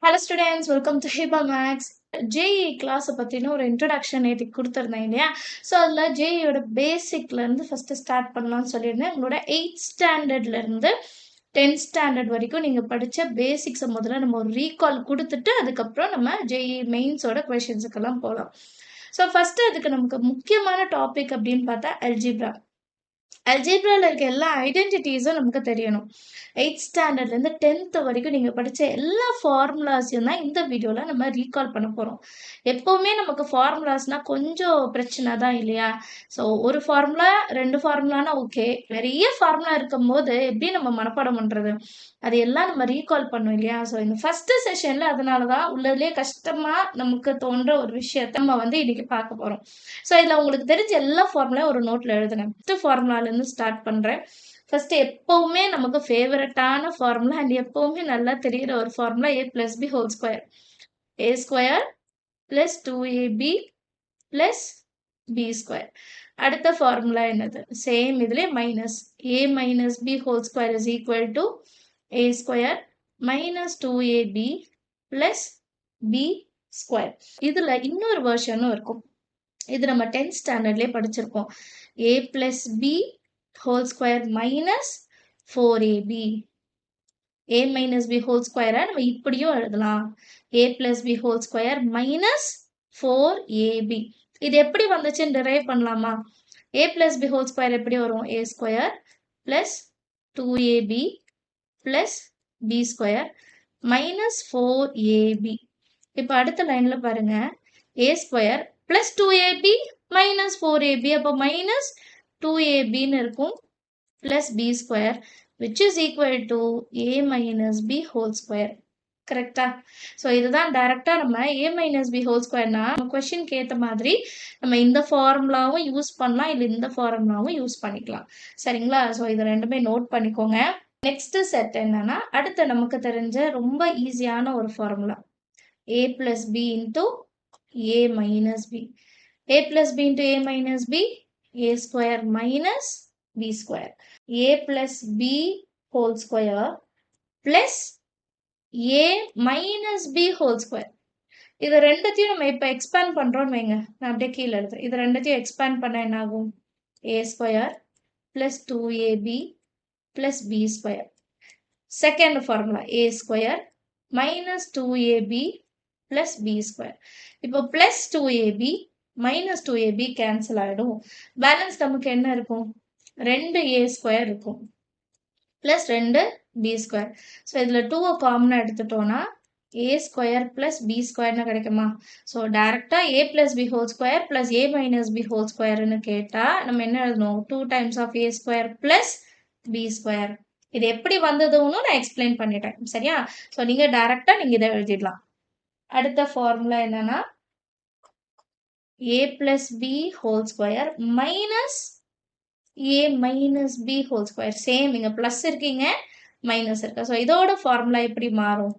Hello students, welcome to Hiba Max. JEE class பத்தின ஒரு introduction நேத்திக்கு கொடுத்திருந்தேன் இல்லையா? ஸோ அதில் JEEயோட பேசிக்லேருந்து ஃபஸ்ட்டு ஸ்டார்ட் பண்ணலாம்னு சொல்லியிருந்தேன். உங்களோட 8th ஸ்டாண்டர்ட்லேருந்து 10th ஸ்டாண்டர்ட் வரைக்கும் நீங்கள் படித்த பேசிக்ஸை முதல்ல நம்ம ஒரு ரீகால் கொடுத்துட்டு அதுக்கப்புறம் நம்ம JEE மெயின்ஸோட கொஷின்ஸுக்கெல்லாம் போகலாம். ஸோ ஃபஸ்ட்டு அதுக்கு நமக்கு முக்கியமான டாபிக் அப்படின்னு பார்த்தா அல்ஜிப்ரா. அல்ஜிப்ராவில் இருக்க எல்லா ஐடென்டிட்டிஸும் நமக்கு தெரியணும். 8th ஸ்டாண்டர்ட்லேருந்து 10th வரைக்கும் நீங்கள் படித்த எல்லா ஃபார்முலாஸையும் தான் இந்த வீடியோவில் நம்ம ரீகால் பண்ண போகிறோம். எப்போவுமே நமக்கு ஃபார்முலாஸ்னால் கொஞ்சம் பிரச்சனை தான் இல்லையா? ஸோ ஒரு ஃபார்முலா 2 ஃபார்முலானா ஓகே, நிறைய ஃபார்முலா இருக்கும் போது எப்படி நம்ம மனப்பாடம் பண்ணுறது? அது எல்லாம் நம்ம ரீகால் பண்ணோம் இல்லையா? ஸோ இந்த ஃபஸ்ட்டு செஷனில் அதனால தான் உள்ளதுலேயே கஷ்டமாக நமக்கு தோன்ற ஒரு விஷயத்த நம்ம இன்னைக்கு பார்க்க போகிறோம். ஸோ இதில் உங்களுக்கு தெரிஞ்ச எல்லா ஃபார்முலாவும் ஒரு நோட்டில் எழுதுனேன். ஃபஸ்ட்டு ஃபார்முலாலேருந்து ஸ்டார்ட் பண்ணுறேன். ஃபஸ்ட்டு எப்போவுமே நமக்கு ஃபேவரட்டான ஃபார்முலா அண்ட் எப்போவுமே நல்லா தெரிகிற ஒரு formula a + b whole square. a square plus 2ab plus b square. அடுத்த ஃபார்முலா என்னது? சேம் இதிலே minus a - b whole square is equal to a square minus 2ab plus b square. இதில் இன்னொரு வெர்ஷனும் இருக்கும். இது நம்ம 10th ஸ்டாண்டர்ட்லேயே படிச்சிருக்கோம். a + b whole square minus 4ab. a - b whole ஸ்கொயரை நம்ம இப்படியும் எழுதலாம். a + b whole square minus 4ab. இது எப்படி வந்துச்சுன்னு டிரைவ் பண்ணலாமா? a + b ஹோல் ஸ்கொயர் எப்படி வரும்? a square plus 2ab plus b square minus 4ab. இப்போ அடுத்த லைனில் பாருங்க, a square plus 2ab minus 4ab. அப்போ மைனஸ் 2abன்னு இருக்கும் plus b square which is equal to a - b whole square. கரெக்டா? So இதுதான் டைரெக்டாக நம்ம a - b ஹோல் ஸ்கொயர்னா நம்ம கொஷினுக்கு ஏற்ற மாதிரி நம்ம இந்த ஃபார்முலாவும் யூஸ் பண்ணலாம், இல்லை இந்த ஃபார்முலாவும் யூஸ் பண்ணிக்கலாம். சரிங்களா? ஸோ இது ரெண்டுமே நோட் பண்ணிக்கோங்க. நெக்ஸ்ட் செட் என்னன்னா, அடுத்து நமக்கு தெரிஞ்ச ரொம்ப ஈஸியான ஒரு formula a + b into a minus b. a plus b into a minus b, a square minus b square. a plus b whole square plus a minus b whole square. இது ரெண்டத்தையும் நம்ம இப்போ எக்ஸ்பேண்ட் பண்ணுறோன்னு வைங்க. நான் அப்படியே கீழே எழுதுறேன். இது ரெண்டத்தையும் எக்ஸ்பேண்ட் பண்ண என்ன ஆகும்? a square plus 2ab plus b square. Second formula a square minus 2ab plus b square. இப்போ plus 2ab minus 2ab cancel ஆகிடும். பேலன்ஸ் நமக்கு என்ன இருக்கும்? 2a ஸ்கொயர் இருக்கும் ப்ளஸ் 2b ஸ்கொயர். ஸோ இதில் 2 காமனாக எடுத்துட்டோன்னா a ஸ்கொயர் ப்ளஸ் b ஸ்கொயர்னு கிடைக்குமா? ஸோ டேரெக்டாக a + b whole square plus a - b whole ஸ்கொயர்னு கேட்டால் நம்ம என்ன எழுதணும்? 2 times of a square plus b square. இது எப்படி வந்ததுன்னு நான் எக்ஸ்பிளைன் பண்ணிட்டேன். சரியா? ஸோ நீங்கள் டேரெக்டாக நீங்கள் இதை எழுதிடலாம். அடுத்த ஃபார்முலா என்னன்னா a plus b whole square minus a minus b whole square. Same இங்க பிளஸ் இருக்கீங்க, மைனஸ் இருக்கு. ஸோ இதோட ஃபார்முலா எப்படி மாறும்?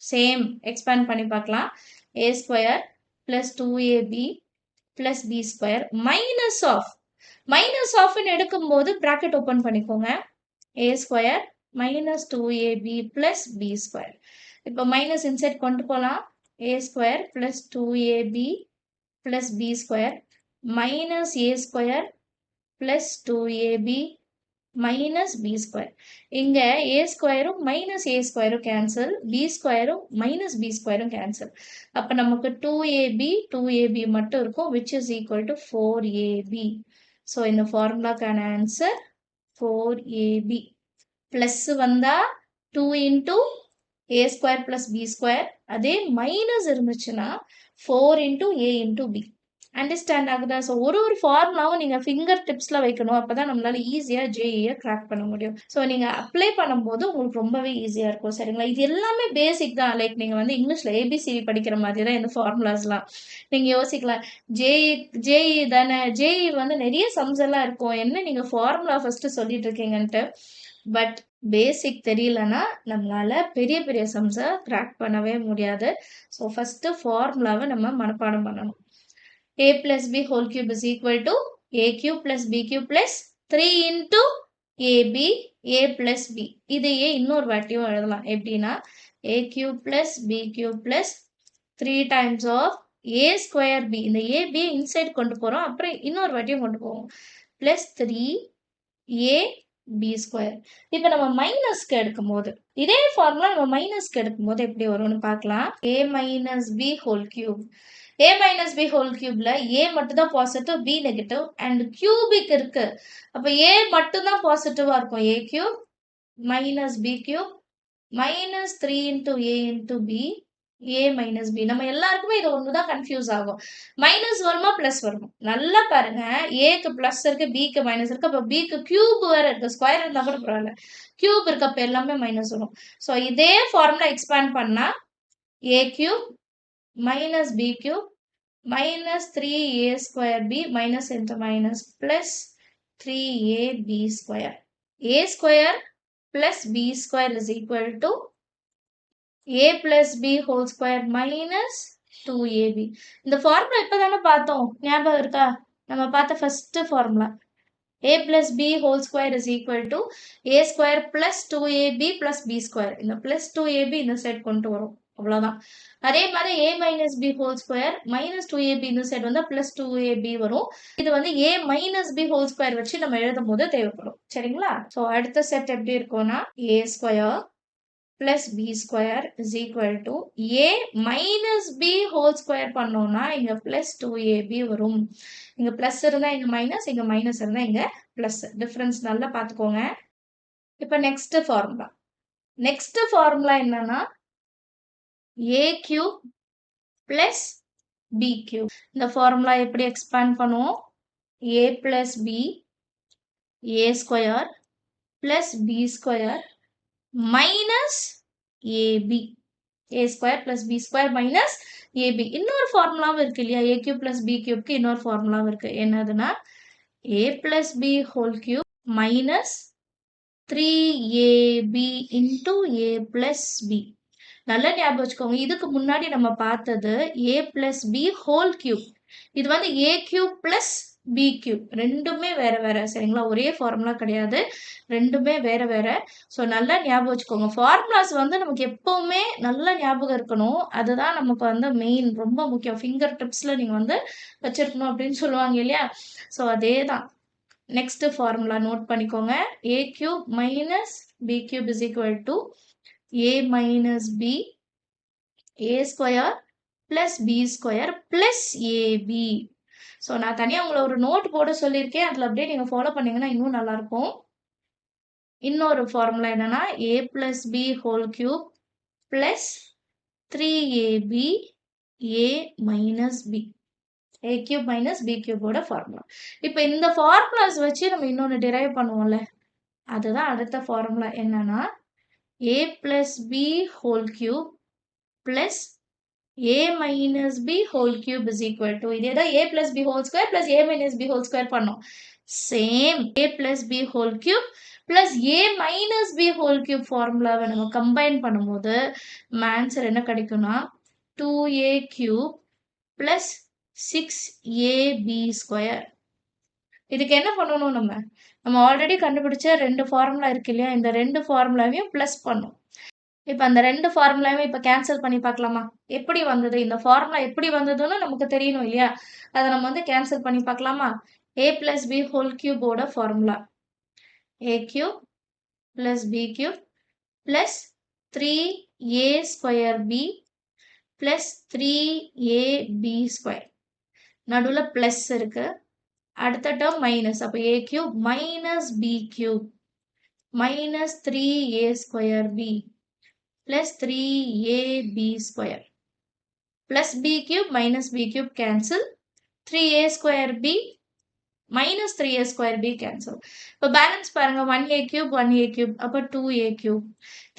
சேம் எக்ஸ்பேண்ட் பண்ணி பார்க்கலாம். a square plus 2ab plus b square minus ஆஃப்னு எடுக்கும்போது ப்ராக்கெட் ஓப்பன் பண்ணிக்கோங்க. a square minus 2ab plus b square. இப்போ மைனஸ் இன்சைட் கொண்டு போகலாம். a square plus 2ab plus b square minus a square plus 2ab minus b square. இங்கே a ஸ்கொயரும் minus a ஸ்கொயரும் cancel, b ஸ்கொயரும் minus b ஸ்கொயரும் cancel. அப்போ நமக்கு 2ab மட்டும் இருக்கும் which is equal to 4ab. So இந்த ஃபார்முலாக்கான ஆன்சர் 4ab. ப்ளஸ் வந்தால் 2 into a square plus b square, அதே மைனஸ் இருந்துச்சுன்னா 4 into a into b. Understand ஆகுதா? ஸோ ஒரு ஃபார்முலாவும் நீங்கள் ஃபிங்கர் டிப்ஸில் வைக்கணும். அப்போ தான் நம்மளால ஈஸியாக JEE கிராக் பண்ண முடியும். ஸோ நீங்கள் அப்ளை பண்ணும்போது உங்களுக்கு ரொம்பவே ஈஸியாக இருக்கும். சரிங்களா? இது எல்லாமே பேசிக் தான். லைக் நீங்கள் இங்கிலீஷில் ABCD படிக்கிற மாதிரி தான் இந்த ஃபார்முலாஸ்லாம். நீங்கள் யோசிக்கலாம், JEE தானே, JEE நிறைய சம்ஸ் எல்லாம் இருக்கும், என்ன நீங்கள் ஃபார்முலா ஃபஸ்ட்டு சொல்லிட்டு இருக்கீங்கன்ட்டு. பட் பேசிக் தெரியலன்னா நம்மளால பெரிய பெரிய சம்ஸை கிராக் பண்ணவே முடியாது. ஸோ ஃபஸ்ட்டு ஃபார்முலாவை நம்ம மனப்பாடம் பண்ணணும். a plus b whole cube is equal to a cube plus b cube plus 3 into ab a plus b. இதையே இன்னொரு வாட்டியும் எழுதலாம். எப்படின்னா a cube plus b cube plus 3 times of a square b. இந்த a b inside கொண்டு போறோம். அப்புறம் இன்னொரு வாட்டியும் கொண்டு போவோம். plus 3a b square. இப்போ நம்ம மைனஸ்க்கு எடுக்கும்போது இதே ஃபார்முலா நம்ம மைனஸ்க்கு எடுக்கும்போது எப்படி வரும்னு பார்க்கலாம். a minus b whole cube. a minus b whole cubeல a மட்டும் தான் positive, b negative and cubic இருக்கு. அப்ப a மட்டும் தான் பாசிட்டிவா இருக்கும். a cube minus b cube minus 3 into a into b a minus b. நம்ம எல்லாருக்குமே இது ஒண்ணுதான் கன்ஃபியூஸ் ஆகும். மைனஸ் வருமா பிளஸ் வருமா? நல்லா பாருங்க, ஏக்கு பிளஸ் இருக்கு, பிக்கு மைனஸ் இருக்கு. அப்ப பிக்கு கியூப் வேற இருக்கு, ஸ்கொயர் இருந்தா கூட பரவாயில்ல, கியூப் இருக்கப்ப எல்லாமே மைனஸ் வரும். ஸோ இதே ஃபார்முலா எக்ஸ்பேண்ட் பண்ணா a cube minus b cube minus 3a square b minus into minus plus 3ab square. a square plus b square is equal to a plus b whole square minus 2ab. இந்த formula இப்பதானே பார்த்தோம், ஞாபகம் இருக்கா? நம்ம பார்த்த first formula a plus b whole square is equal to a square plus 2ab plus b square. இந்த plus 2ab இந்த side கொண்டு வரும், அவ்வளவுதான். அதே மாதிரி a minus b whole square minus 2ab இந்த சைடு வந்தா plus 2ab வரும். இது வந்து a minus b whole square வச்சு நம்ம எழுதும் போது தேவைப்படும். சரிங்களா? ஸோ அடுத்த செட் எப்படி இருக்கும்னா a square plus b square is equal to a minus b whole square பண்ணோம்னா இங்க plus 2ab வரும். இங்க plus இருந்தா இங்க மைனஸ், இங்க மைனஸ் இருந்தா இங்க plus. டிஃபரன்ஸ் நல்லா பார்த்துக்கோங்க. இப்போ நெக்ஸ்ட் ஃபார்முலா என்னன்னா a cube plus b cube. இந்த ஃபார்முலா எப்படி எக்ஸ்பேண்ட் பண்ணுவோம்? a plus b a square plus b square minus ab. a square plus b square minus ab. இன்னொரு ஃபார்முலாவும் இருக்கு இல்லையா, a cube plus b cubeக்கு இன்னொரு ஃபார்முலாவும் இருக்கு. என்னதுன்னா a plus b whole cube minus 3ab into a plus b. நல்லா ஞாபகம் வச்சுக்கோங்க, இதுக்கு முன்னாடி நம்ம பார்த்தது a plus b whole cube. இது வந்து a cube plus b cube. ரெண்டுமே வேற வேற, சரிங்களா? ஒரே ஃபார்முலா கிடையாது, ரெண்டுமே வேற வேற. ஸோ நல்லா ஞாபகம் வச்சுக்கோங்க. ஃபார்முலாஸ் வந்து நமக்கு எப்பவுமே நல்லா ஞாபகம் இருக்கணும், அதுதான் நமக்கு வந்து மெயின், ரொம்ப முக்கியம். ஃபிங்கர் டிப்ஸ்ல நீங்க வந்து வச்சிருக்கணும் அப்படின்னு சொல்லுவாங்க இல்லையா? ஸோ அதே தான். நெக்ஸ்ட் ஃபார்முலா நோட் பண்ணிக்கோங்க. a cube minus b cube is equal to a minus b a square plus b square plus ab. So நான் தனியாக உங்களை ஒரு நோட் போட சொல்லியிருக்கேன், அதில் அப்படியே நீங்கள் ஃபாலோ பண்ணீங்கன்னா இன்னும் நல்லா இருக்கும். இன்னொரு ஃபார்முலா என்னன்னா a plus b whole cube plus 3ab a minus b. a cube minus b cube ஓட ஃபார்முலா. இப்போ இந்த ஃபார்முலாஸ் வச்சு நம்ம இன்னொன்று டிரைவ் பண்ணுவோம்ல, அதுதான் அடுத்த ஃபார்முலா. என்னன்னா a plus b whole cube plus a minus b whole cube is equal to, இதே தான் a plus b whole square plus a minus b whole square பண்ணோம். Same a plus b whole cube plus a minus b whole cube ஃபார்முலாவை நம்ம combine பண்ணும்போது answer என்ன கிடைக்கும்னா 2a cube plus 6ab square. இதுக்கு என்ன பண்ணணும், நம்ம ஆல்ரெடி கண்டுபிடிச்ச ரெண்டு ஃபார்முலா இருக்கு இல்லையா, இந்த ரெண்டு ஃபார்முலாவையும் பிளஸ் பண்ணும். இப்போ அந்த ரெண்டு ஃபார்முலாவையும் இப்போ கேன்சல் பண்ணி பார்க்கலாமா? எப்படி வந்தது, இந்த ஃபார்முலா எப்படி வந்ததுன்னு நமக்கு தெரியணும் இல்லையா, அதை நம்ம வந்து கேன்சல் பண்ணி பார்க்கலாமா? a plus b whole cube ஓட formula a cube plus b cube plus 3a square b plus 3ab square. நடுவில் பிளஸ் இருக்கு, அடுத்த டேர்ம் மைனஸ். அப்போ a cube minus b cube minus 3a square b plus 3ab square plus b cube minus b cube cancel, 3a square b minus 3a square b cancel. இப்போ balance பாருங்க, 1a cube 1a cube, அப்போ 2a cube,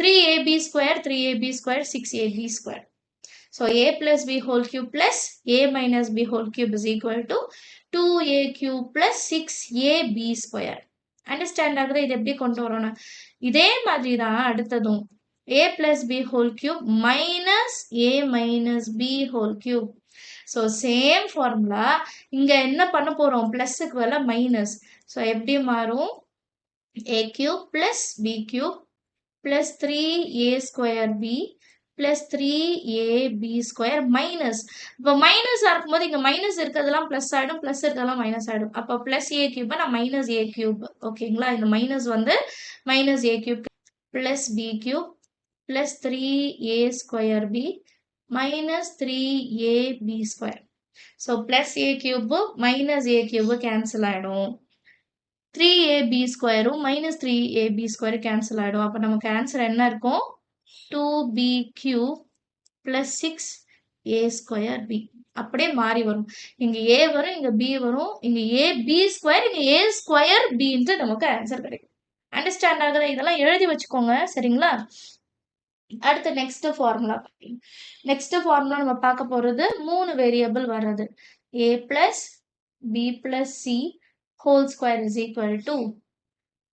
3ab square 3ab square 6ab square. So a plus b whole cube plus a minus b whole cube is equal to 2a cube plus 6ab square. Understand ஆகுது? இது எப்படி கொண்டு வரணும்? இதே மாதிரி தான் அடுத்ததும் a plus b whole cube minus a minus b whole cube. So same formula இங்கே என்ன பண்ண போகிறோம், ப்ளஸ்ஸுக்கு வேலை மைனஸ். ஸோ எப்படி மாறும், a cube plus b cube plus 3a square b plus 3ab square minus. இப்போ மைனஸ் இருக்கும்போது இங்க மைனஸ் இருக்கிறதெல்லாம் பிளஸ் ஆயிடும், பிளஸ் இருக்கிறதெல்லாம் மைனஸ் ஆயிடும். அப்போ பிளஸ் a cube நான் மைனஸ் a cube. ஓகேங்களா? இந்த மைனஸ் வந்து minus a cube plus b cube plus 3a square b minus 3ab square. So plus a cube minus a cube cancel ஆயிடும். 3ab square minus 3ab square cancel ஆயிடும். அப்ப நமக்கு answer என்ன இருக்கும்? 2b cube plus 6a square b. அப்படியே மாறி வரும். இங்க a வரும், இங்க b வரும், இங்க ab square, இங்க a square b ன்னு நமக்கு ஆன்சர் கிடைக்கும். அண்டர்ஸ்டாண்ட் ஆகுதா? இதெல்லாம் எழுதி வச்சுக்கோங்க. சரிங்களா? அடுத்து நெக்ஸ்ட் ஃபார்முலா. நெக்ஸ்ட் ஃபார்முலா நம்ம பார்க்க போறது 3 வேரியபிள் வர்றது. a plus b plus c whole square is equal to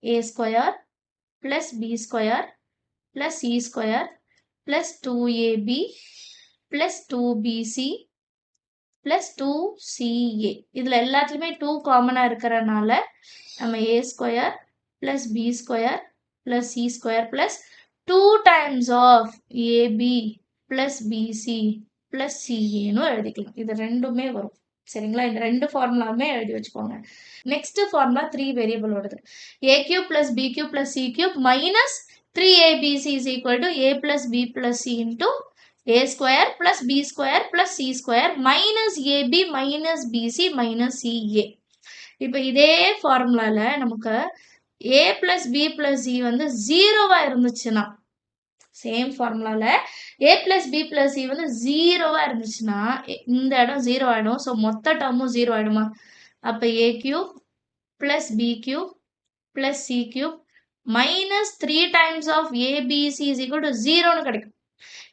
a square plus b square plus c square plus 2ab plus 2bc plus 2ca. இதுல எல்லாத்துலயுமே 2 காமனா இருக்கிறனால நம்ம a square plus b square plus c square plus 2 times of ab plus bc plus ca னு எழுதிக்கலாம். இது ரெண்டுமே வரும். சரிங்களா? இந்த ரெண்டு ஃபார்முலாவுமே எழுதி வச்சுக்கோங்க. நெக்ஸ்ட் ஃபார்முலா 3 வேரியபிள் ஓடுது. a cube plus b cube plus c cube minus 3abc is equal to a plus b plus c into a square plus b square plus c square minus ab minus bc minus ca. இப்போ இதே ஃபார்முலால நமக்கு a plus b plus c வந்து 0வா இருந்துச்சுன்னா, same ஃபார்முலால a plus b plus c வந்து 0வா இருந்துச்சுன்னா இந்த இடம் 0 ஆயிடும். ஸோ மொத்த டேர்மும் 0 ஆயிடுமா? அப்ப a cube plus b cube plus c cube minus 3 times of abc is equal to 0னு கிடைக்கும்.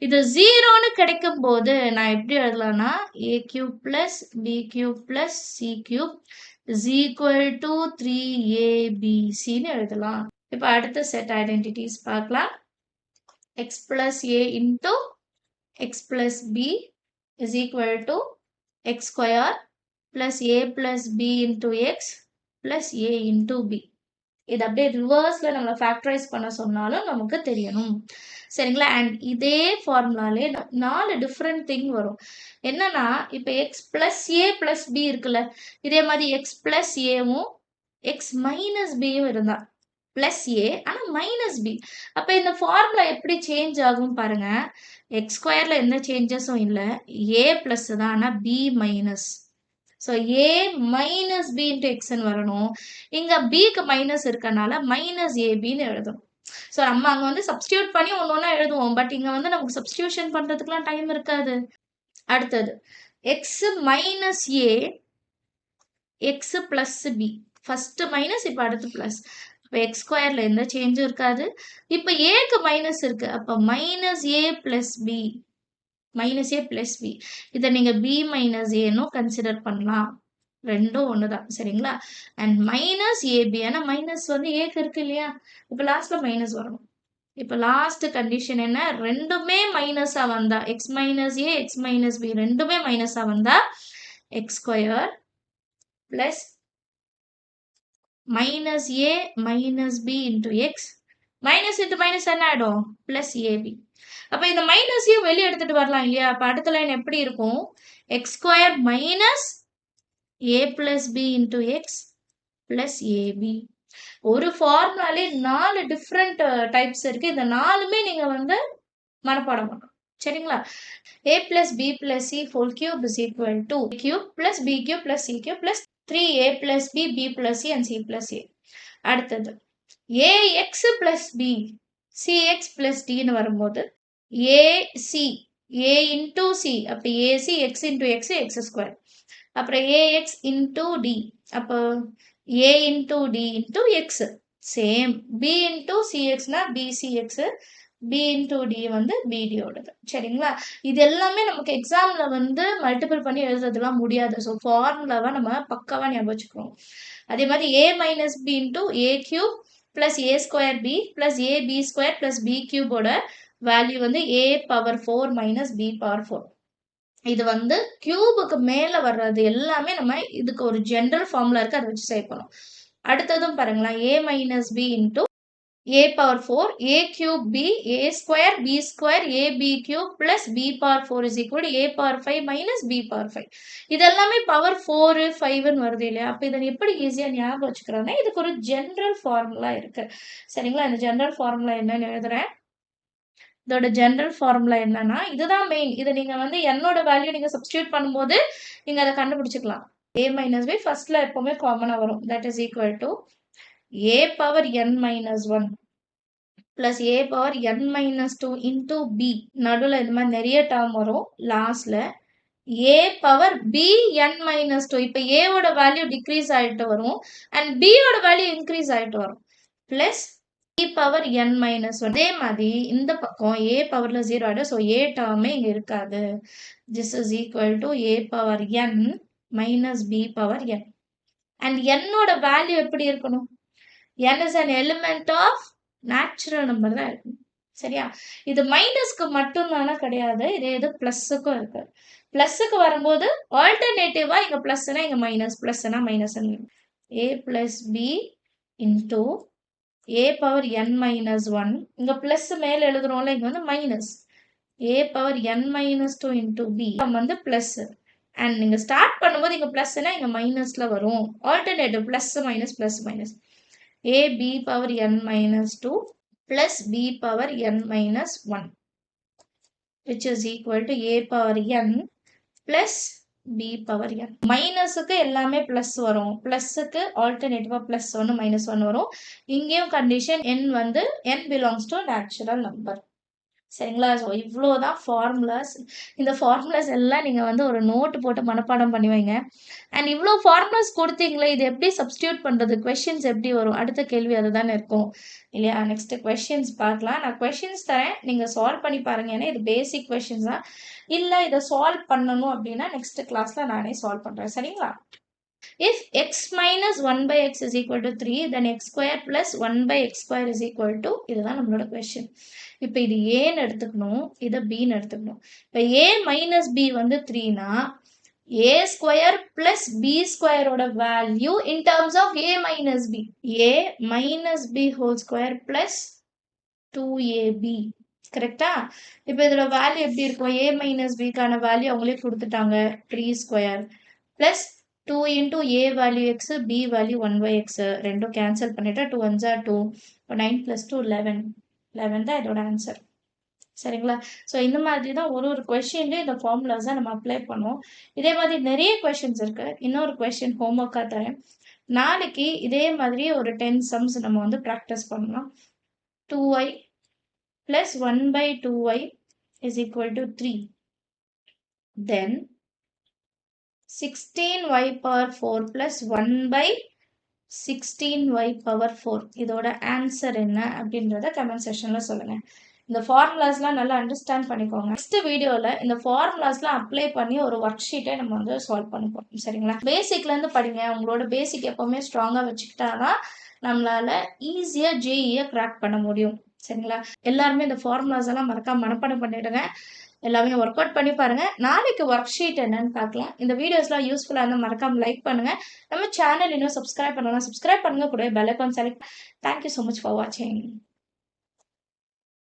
இது 0னு கிடைக்கும் போது நான் எப்படி எழுதலாம்னா a cube plus b cube plus c cube is equal to 3abc னு எழுதலாம். இப்போ அடுத்த செட் ஐடென்டிட்டிஸ் பார்க்கலாம். x plus a into x plus b is equal to x square plus a plus b into x plus a into b. இது அப்படியே ரிவர்ஸ்ல நம்ம factorise பண்ண சொன்னாலும் நமக்கு தெரியணும். சரிங்களா? அண்ட் இதே ஃபார்முலாலே 4 டிஃப்ரெண்ட் திங் வரும். என்னன்னா இப்போ X plus A plus B இருக்குல்ல, இதே மாதிரி எக்ஸ் பிளஸ் ஏவும் எக்ஸ் மைனஸ் பியும் இருந்தா பிளஸ் ஏ ஆனால் மைனஸ் பி. அப்போ இந்த ஃபார்முலா எப்படி சேஞ்ச் ஆகும் பாருங்க. எக்ஸ் ஸ்கொயர்ல எந்த சேஞ்சஸும் இல்லை, ஏ பிளஸ் தான், ஆனால் பி மைனஸ். ஸோ ஏ மைனஸ் பி இன்ட்டு எக்ஸ்ன்னு வரணும். இங்கே பிக்கு மைனஸ் இருக்கனால மைனஸ் ஏபின்னு எழுதணும். ஸோ நம்ம அங்கே வந்து சப்ஸ்டியூட் பண்ணி ஒன்று ஒன்றா எழுதுவோம். பட் இங்கே வந்து நமக்கு சப்ஸ்டியூஷன் பண்ணுறதுக்குலாம் டைம் இருக்காது. அடுத்தது x minus a x plus b. First minus, இப்போ அடுத்து பிளஸ். இப்போ எக்ஸ் ஸ்கொயர்ல எந்த சேஞ்சும் இருக்காது. இப்போ ஏக்கு மைனஸ் இருக்கு, அப்போ மைனஸ் ஏ பிளஸ் பி, மைனஸ் ஏ பிளஸ் பி. இதை நீங்கள் பி மைனஸ் ஏன்னு கன்சிடர் பண்ணலாம். ரெண்டும் ஒன்று தான். சரிங்களா? அண்ட் மைனஸ் ஏபி, ஆனால் மைனஸ் வந்து ஏக்கு இருக்கு இல்லையா, இப்போ லாஸ்ட்ல மைனஸ் வரணும். இப்போ லாஸ்ட் கண்டிஷன் என்ன? ரெண்டுமே மைனஸாக வந்தா, X minus a X minus B ரெண்டுமே மைனஸாக வந்தா X square plus minus a minus b into x minus into minus என்ன ஆயிடும்? plus ab. அப்ப இந்த மைனஸையும் வெளியே எடுத்துட்டு வரலாம் இல்லையா? அப்ப அடுத்த லைன் எப்படி இருக்கும்? x square minus a plus b into x plus ab. ஒரு ஃபார்முலாலே 4 டிஃப்ரெண்ட் டைப்ஸ் இருக்கு. இந்த 4மே நீங்க வந்து மனப்பாடம் பண்ணணும். சரிங்களா? a plus b plus c whole cube is equal to a cube plus b cube plus c cube plus 3a plus b, b plus c and c plus a. அடுத்தது ax plus b, cx plus d ன்னு வரும்போது ac, a into c, அப்போ ac x into x, x square. அப்புறம் ax into d, அப்போ a into d into x. Same b into cx னா bcx, b into d வந்து bd ஓடுது. சரிங்களா? இது எல்லாமே நமக்கு எக்ஸாம்ல வந்து மல்டிபிள் பண்ணி எழுதுறதுலாம் முடியாது. ஸோ ஃபார்முலாவை நம்ம பக்காவா ஞாபகம் வச்சுக்கிறோம். அதே மாதிரி a minus B into a cube plus a square b plus a b square plus b கியூபோட வேல்யூ வந்து a power 4 minus b power 4. இது வந்து கியூபுக்கு மேல வர்றது எல்லாமே நம்ம இதுக்கு ஒரு ஜென்ரல் ஃபார்முலா இருக்கு, அதை வச்சு சேர்க்கணும். அடுத்ததும் பாருங்களேன், a minus B into a power 4, a cube b, a square, b square, ab cube plus b power 4 is equal to a power 5 minus b power 5. இதெல்லாமே power 4, 5 வருது இல்லையா? அப்ப இதை எப்படி ஈஸியா ஞாபகம் வச்சுக்கிறோம்னா இதுக்கு ஒரு ஜெனரல் ஃபார்முலா இருக்கு. சரிங்களா? இந்த ஜெனரல் ஃபார்முலா என்னன்னு எழுதுறேன். இதோட ஜெனரல் ஃபார்முலா என்னன்னா இதுதான் மெயின். இதை நீங்க வந்து என்னோட வேல்யூ நீங்க சப்ஸ்டியூட் பண்ணும்போது நீங்க அதை கண்டுபிடிச்சுக்கலாம். a minus b ஃபர்ஸ்ட்ல எப்பவுமே காமனா வரும். that is equal to a power n minus 1 plus a power n minus 2 into b. நடுவில் இந்த மாதிரி நிறைய டேர்ம் வரும். லாஸ்ட்ல a power b n minus 2. இப்போ a ஓட வேல்யூ டிக்ரீஸ் ஆயிட்டு வரும் and b ஓட வேல்யூ இன்க்ரீஸ் ஆயிட்டு வரும். plus b power n minus 1. அதே மாதிரி இந்த பக்கம் a பவர்ல 0 ஆயிடும். ஸோ a டேர்மே இங்க இருக்காது. this is equal to a power n minus b power n. and n ஓட வேல்யூ எப்படி இருக்கணும்? n is an element of natural number தான் இருக்கும். சரியா? இது மைனஸ்க்கு மட்டும் தானே கிடையாது. இதே இது பிளஸுக்கும் இருக்கு. பிளஸுக்கு வரும்போது ஆல்டர்னேட்டிவா இங்க பிளஸ்னா இங்க மைனஸ், பிளஸ்னா minus. a plus b into a power n minus 1. இங்க பிளஸ் மேல எழுதுறோம்ல, இங்க வந்து minus. a power n minus 2 into b வந்து பிளஸ். அண்ட் நீங்க ஸ்டார்ட் பண்ணும்போது இங்க பிளஸ்னா இங்க மைனஸ்ல வரும். Alternative plus minus plus minus. a b power n minus 2 plus b power n minus 1 which is equal to a power n plus b power n. மைனஸுக்கு எல்லாமே plus வரும். பிளஸுக்கு ஆல்டர்னேட்டிவா plus 1 minus 1 வரும். இங்கேயும் கண்டிஷன் n வந்து n belongs to natural number. சரிங்களா? So இவ்வளோதான் formulas. இந்த formulas எல்லாம் நீங்கள் வந்து ஒரு நோட்டு போட்டு மனப்பாடம் பண்ணி வைங்க. அண்ட் இவ்வளோ ஃபார்முலாஸ் கொடுத்தீங்களே, இது எப்படி சப்ஸ்டியூட் பண்ணுறது, கொஷின்ஸ் எப்படி வரும்? அடுத்த கேள்வி அதுதானே இருக்கும் இல்லையா? நெக்ஸ்ட் கொஷின்ஸ் பார்க்கலாம். நான் கொஷின்ஸ் தரேன், நீங்கள் சால்வ் பண்ணி பாருங்க. ஏன்னா இது பேசிக் கொஷின்ஸ் தான். இல்லை இதை சால்வ் பண்ணணும் அப்படின்னா நெக்ஸ்ட் கிளாஸில் நானே சால்வ் பண்ணுறேன். சரிங்களா? If x minus 1 by x is equal to 3, then x square plus 1 by x square is equal to, இதுதான் நம்மளோட question. இப்போ இது a எடுத்துக்கணும், இது b எடுத்துக்கணும். இப்போ a minus b வந்து 3னா a square plus b square ஓட value in terms of a minus b. a minus b whole square plus 2ab. கரெக்டா? இப்போ இதோட வேல்யூ எப்படி இருக்கும்? a minus b கான வேல்யூ அவங்களே கொடுத்துட்டாங்க, 3 square plus 2 into a value x, b value 1 by x. ரெண்டும் கேன்சல் பண்ணிட்டா 2 1 2. 9 plus 2 11. 11 தான் இதோட ஆன்சர். சரிங்களா? ஸோ இந்த மாதிரி தான் ஒரு கொஷின்லேயும் இந்த ஃபார்முலாஸ் தான் நம்ம அப்ளை பண்ணுவோம். இதே மாதிரி நிறைய கொஷின்ஸ் இருக்கு. இன்னொரு கொஷின் ஹோம்ஒர்க்காக தரேன். நாளைக்கு இதே மாதிரி ஒரு 10 சம்ஸ் நம்ம வந்து ப்ராக்டிஸ் பண்ணலாம். 2y plus 1 by 2y is equal to 3. Then 16y power 4 plus 1 by 16y power 4. இதோட ஆன்சர் என்ன அப்படின்றத கமெண்ட் செக்ஷன்ல சொல்லுங்க. இந்த ஃபார்முலாஸ்லாம் நல்லா அண்டர்ஸ்டாண்ட் பண்ணிக்கோங்க. நெக்ஸ்ட் வீடியோவில் இந்த ஃபார்முலாஸ்லாம் அப்ளை பண்ணி ஒரு ஒர்க் ஷீட்டை நம்ம வந்து சால்வ் பண்ணிப்போம். சரிங்களா? பேசிக்லேருந்து படிங்க. உங்களோட பேசிக் எப்போவுமே ஸ்ட்ராங்காக வச்சுக்கிட்டாதான் நம்மளால ஈஸியாக ஜேஇயை கிராக் பண்ண முடியும். சரிங்களா? எல்லாருமே இந்த ஃபார்முலாஸ் எல்லாம் மறக்காம மனப்பாடம் பண்ணிடுங்க. எல்லாமே ஒர்க் அவுட் பண்ணி பாருங்க. நாளைக்கு ஒர்க் ஷீட் என்னன்னு பார்க்கலாம். இந்த வீடியோஸ்லாம் யூஸ்ஃபுல்லாக இருந்தால் மறக்காம லைக் பண்ணுங்க. நம்ம சேனல் இன்னும் சப்ஸ்கிரைப் பண்ணலாம், சப்ஸ்கிரைப் பண்ணுங்க. கூட bell icon select. Thank you so much for வாட்சிங்.